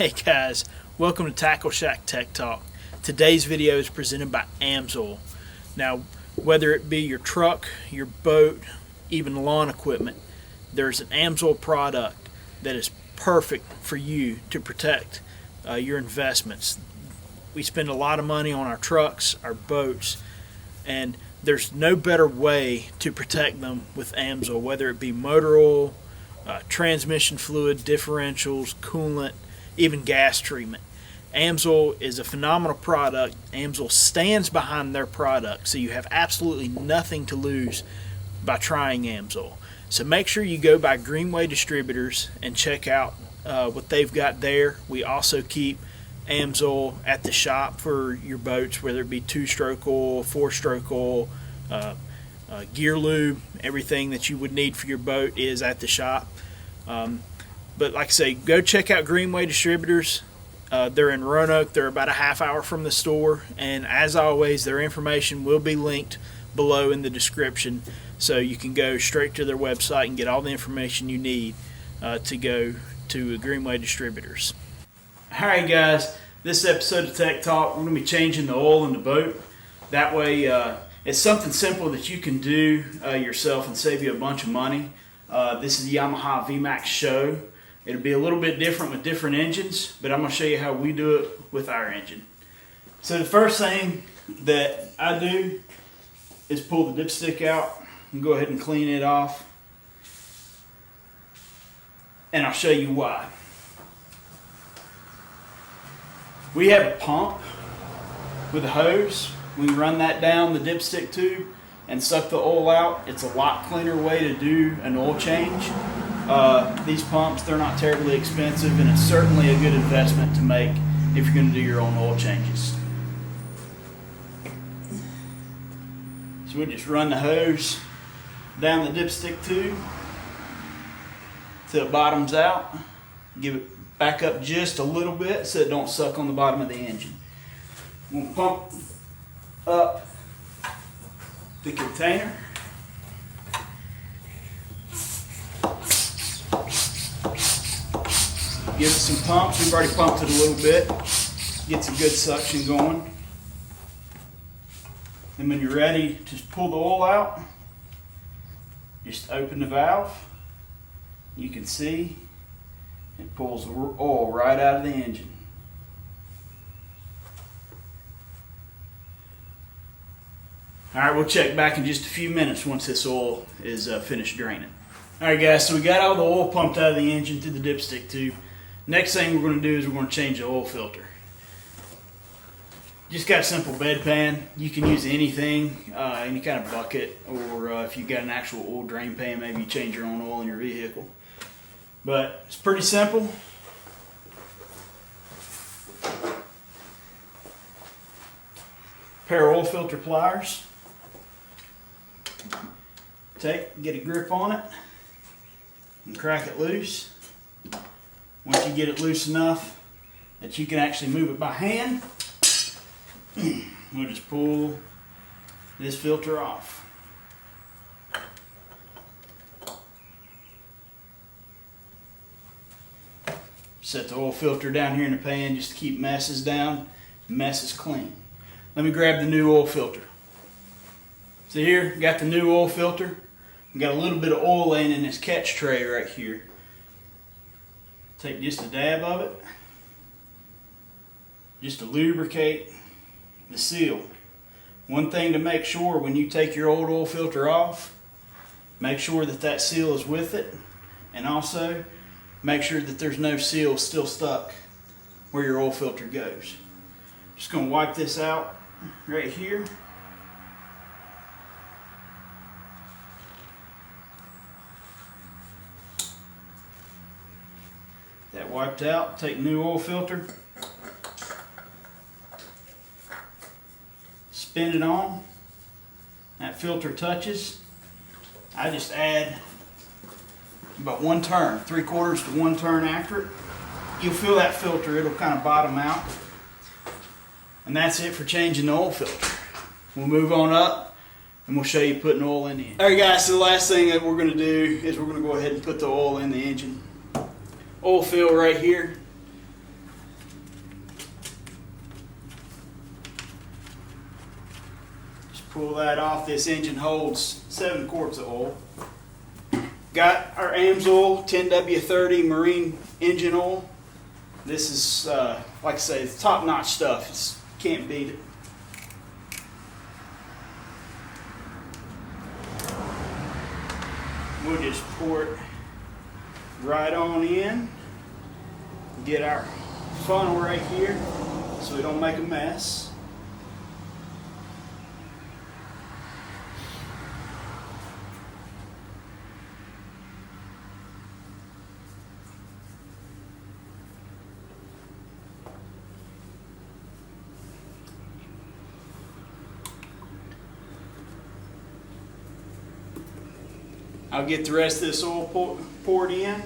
Hey guys, welcome to TackleShack Tech Talk. Today's video is presented by Amsoil. Now, whether it be your truck, your boat, even lawn equipment, there's an Amsoil product that is perfect for you to protect your investments. We spend a lot of money on our trucks, our boats, and there's no better way to protect them with Amsoil, whether it be motor oil, transmission fluid, differentials, coolant, even gas treatment. Amsoil is a phenomenal product. Amsoil stands behind their product, so you have absolutely nothing to lose by trying Amsoil. So make sure you go by Greenway Distributors and check out what they've got there. We also keep Amsoil at the shop for your boats, whether it be 2-stroke oil, 4-stroke oil, gear lube. Everything that you would need for your boat is at the shop. But like I say, go check out Greenway Distributors. They're in Roanoke. They're about a half hour from the store. And as always, their information will be linked below in the description. So you can go straight to their website and get all the information you need to go to Greenway Distributors. Alright guys, this episode of Tech Talk, we're going to be changing the oil in the boat. That way, it's something simple that you can do yourself and save you a bunch of money. This is the Yamaha VMAX Show. It'll be a little bit different with different engines, but I'm going to show you how we do it with our engine. So the first thing that I do is pull the dipstick out and go ahead and clean it off. And I'll show you why. We have a pump with a hose. We run that down the dipstick tube and suck the oil out. It's a lot cleaner way to do an oil change. These pumps, they're not terribly expensive, and it's certainly a good investment to make if you're going to do your own oil changes. So we just run the hose down the dipstick tube till it bottoms out. Give it back up just a little bit so it don't suck on the bottom of the engine. We'll pump up the container. Give it some pumps. We've already pumped it a little bit. Get some good suction going. And when you're ready to pull the oil out, just open the valve. You can see it pulls the oil right out of the engine. Alright, we'll check back in just a few minutes once this oil is finished draining. Alright guys, so we got all the oil pumped out of the engine through the dipstick tube. Next thing we're going to do is we're going to change the oil filter. Just got a simple bedpan. You can use anything, any kind of bucket, or if you've got an actual oil drain pan, maybe you change your own oil in your vehicle. But it's pretty simple. Pair of oil filter pliers. Get a grip on it and crack it loose. Once you get it loose enough that you can actually move it by hand, we'll just pull this filter off. Set the oil filter down here in the pan just to keep messes down, messes clean. Let me grab the new oil filter. So here, got the new oil filter. We got a little bit of oil laying in this catch tray right here. Take just a dab of it, just to lubricate the seal. One thing to make sure when you take your old oil filter off, make sure that that seal is with it, and also make sure that there's no seal still stuck where your oil filter goes. Just going to wipe this out right here. That wiped out, take new oil filter, spin it on, that filter touches. I just add about 1 turn, 3/4 to 1 turn after it. You'll feel that filter, it'll kind of bottom out. And that's it for changing the oil filter. We'll move on up and we'll show you putting oil in the engine. Alright guys, so the last thing that we're going to do is we're going to go ahead and put the oil in the engine. Oil fill right here. pull that off. This engine holds 7 quarts of oil. Got our Amsoil 10W30 marine engine oil. This is, like I say, it's top-notch stuff. It's, can't beat it. We'll just pour it right on in. Get our funnel right here so we don't make a mess. I'll get the rest of this oil poured in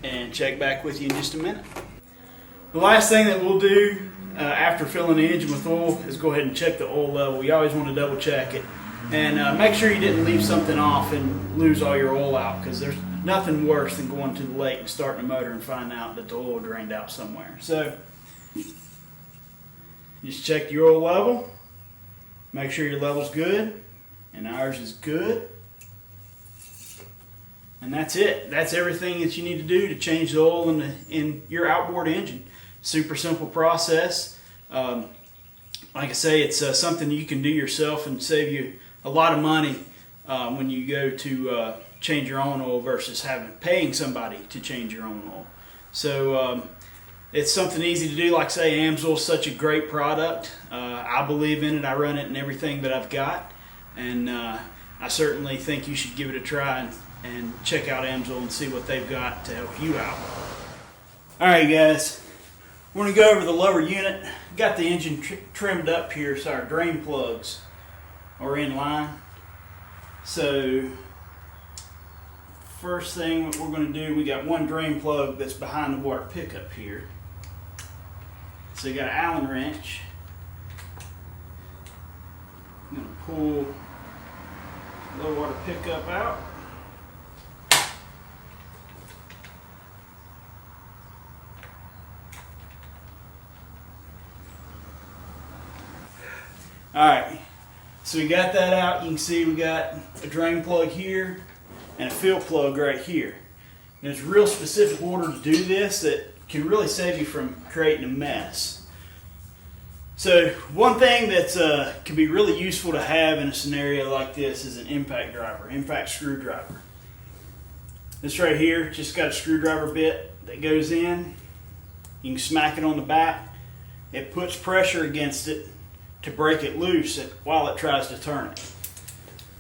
and check back with you in just a minute. The last thing that we'll do after filling the engine with oil is go ahead and check the oil level. You always want to double check it and make sure you didn't leave something off and lose all your oil out, because there's nothing worse than going to the lake and starting a motor and find out that the oil drained out somewhere. So just check your oil level, make sure your level's good. And ours is good. And that's it. That's everything that you need to do to change the oil in your outboard engine. Super simple process. Like I say, it's something you can do yourself and save you a lot of money when you go to change your own oil versus paying somebody to change your own oil. So it's something easy to do. Like I say, Amsoil is such a great product. I believe in it. I run it in everything that I've got. And I certainly think you should give it a try and check out Amsoil and see what they've got to help you out. Alright guys, we're going to go over the lower unit. Got the engine trimmed up here so our drain plugs are in line. So first thing what we're going to do, we got one drain plug that's behind the water pickup here. So you got an Allen wrench. I'm going to pull the low water pickup out. Alright, so we got that out. You can see we got a drain plug here and a fill plug right here. And there's a real specific order to do this that can really save you from creating a mess. So one thing that can be really useful to have in a scenario like this is an impact driver, impact screwdriver. This right here just got a screwdriver bit that goes in. You can smack it on the back. It puts pressure against it to break it loose while it tries to turn it.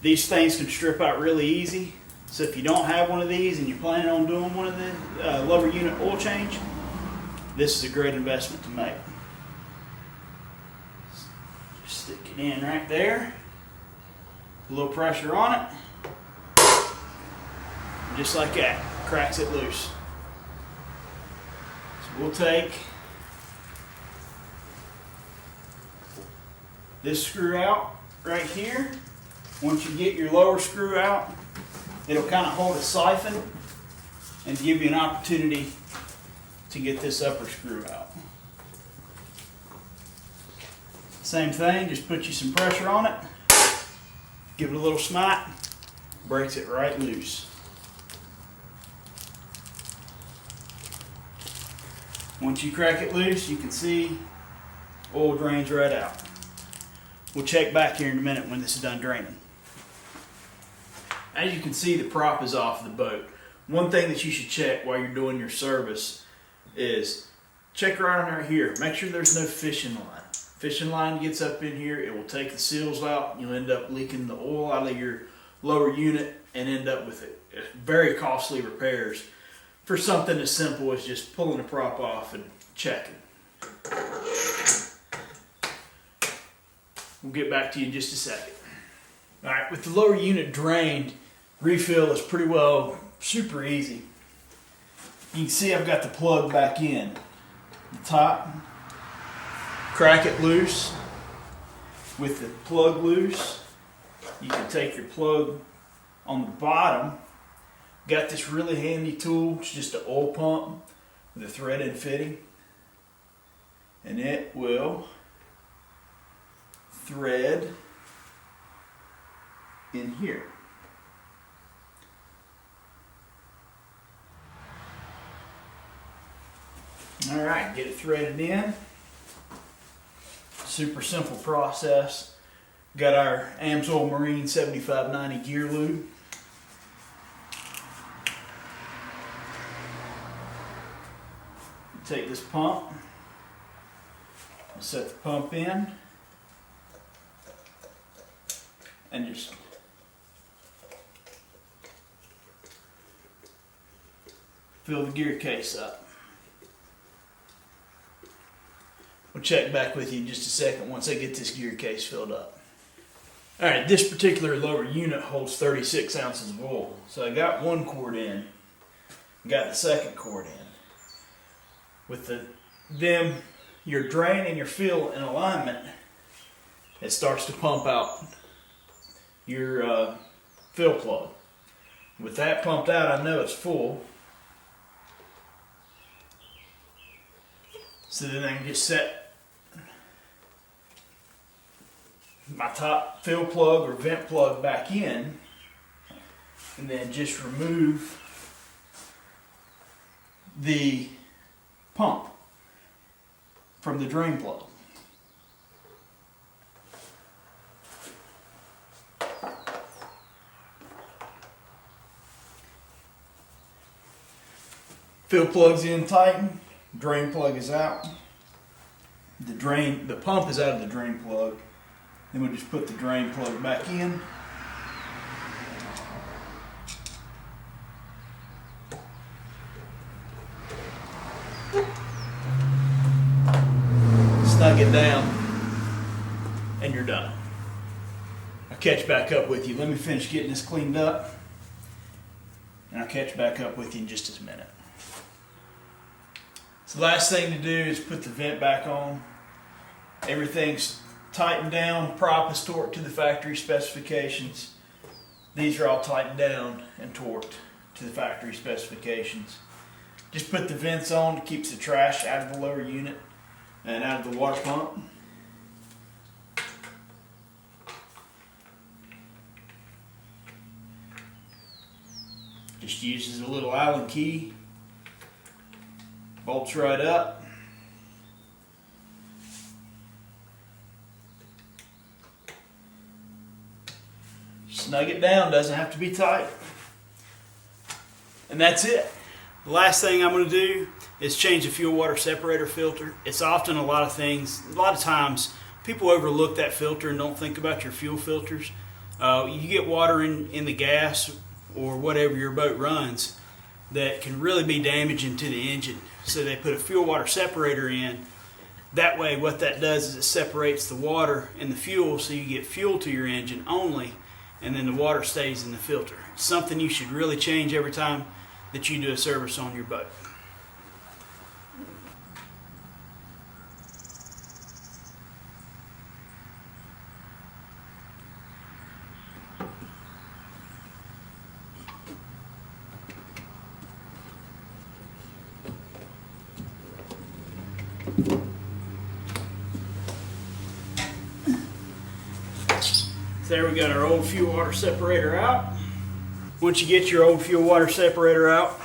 These things can strip out really easy. So if you don't have one of these and you're planning on doing one of the lower unit oil change, this is a great investment to make. Stick it in right there, a little pressure on it, just like that, cracks it loose. So we'll take this screw out right here. Once you get your lower screw out, it'll kind of hold a siphon and give you an opportunity to get this upper screw out. Same thing, just put you some pressure on it, give it a little smack, breaks it right loose. Once you crack it loose, you can see oil drains right out. We'll check back here in a minute when this is done draining. As you can see, the prop is off the boat. One thing that you should check while you're doing your service is check right on right here. Make sure there's no fishing line. Fishing line gets up in here, it will take the seals out. You'll end up leaking the oil out of your lower unit and end up with it. Very costly repairs for something as simple as just pulling the prop off and checking. We'll get back to you in just a second. All right, with the lower unit drained, refill is pretty well super easy. You can see I've got the plug back in. The top, crack it loose. With the plug loose, you can take your plug on the bottom. Got this really handy tool. It's just an oil pump with a threaded fitting, and it will thread in here. All right, get it threaded in. Super simple process. Got our Amsoil Marine 7590 gear lube. Take this pump, set the pump in, and just fill the gear case up. We'll check back with you in just a second once I get this gear case filled up. Alright, this particular lower unit holds 36 ounces of oil. So I got one quart in, got the second quart in. With your drain and your fill in alignment, it starts to pump out your fill plug. With that pumped out, I know it's full. So then I can just set my top fill plug or vent plug back in, and then just remove the pump from the drain plug. Fill plug's in tighten, drain plug is out. The pump is out of the drain plug. Then we'll just put the drain plug back in. Snug it down, and you're done. I'll catch back up with you. Let me finish getting this cleaned up, and I'll catch back up with you in just a minute. So the last thing to do is put the vent back on. Everything's tightened down, prop is torqued to the factory specifications. These are all tightened down and torqued to the factory specifications. Just put the vents on to keep the trash out of the lower unit and out of the water pump. Just uses a little Allen key, bolts right up. Snug it down, doesn't have to be tight. And that's it. The last thing I'm going to do is change the fuel water separator filter. It's often a lot of times people overlook that filter and don't think about your fuel filters. You get water in the gas or whatever your boat runs that can really be damaging to the engine. So they put a fuel water separator in. That way what that does is it separates the water and the fuel, so you get fuel to your engine only, and then the water stays in the filter. It's something you should really change every time that you do a service on your boat. So there we got our old fuel water separator out. Once you get your old fuel water separator out,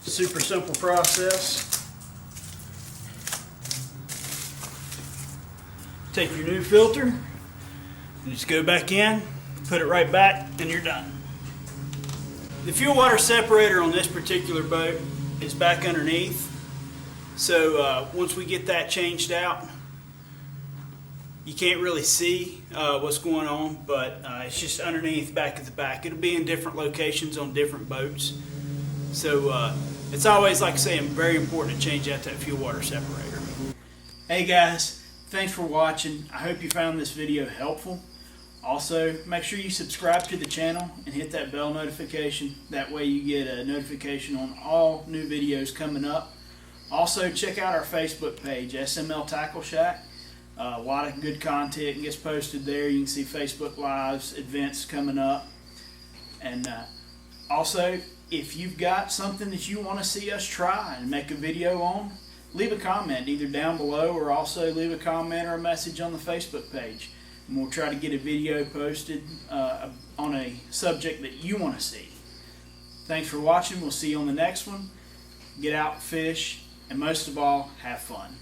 super simple process. Take your new filter, and just go back in, put it right back, and you're done. The fuel water separator on this particular boat is back underneath. So once we get that changed out, you can't really see what's going on, but it's just underneath, back at the back. It'll be in different locations on different boats. So it's always, like I say, very important to change out that fuel water separator. Hey guys, thanks for watching. I hope you found this video helpful. Also, make sure you subscribe to the channel and hit that bell notification. That way you get a notification on all new videos coming up. Also, check out our Facebook page, SML TackleShack. A lot of good content gets posted there. You can see Facebook Lives, events coming up. And also, if you've got something that you want to see us try and make a video on, leave a comment either down below, or also leave a comment or a message on the Facebook page. And we'll try to get a video posted on a subject that you want to see. Thanks for watching. We'll see you on the next one. Get out, fish, and most of all, have fun.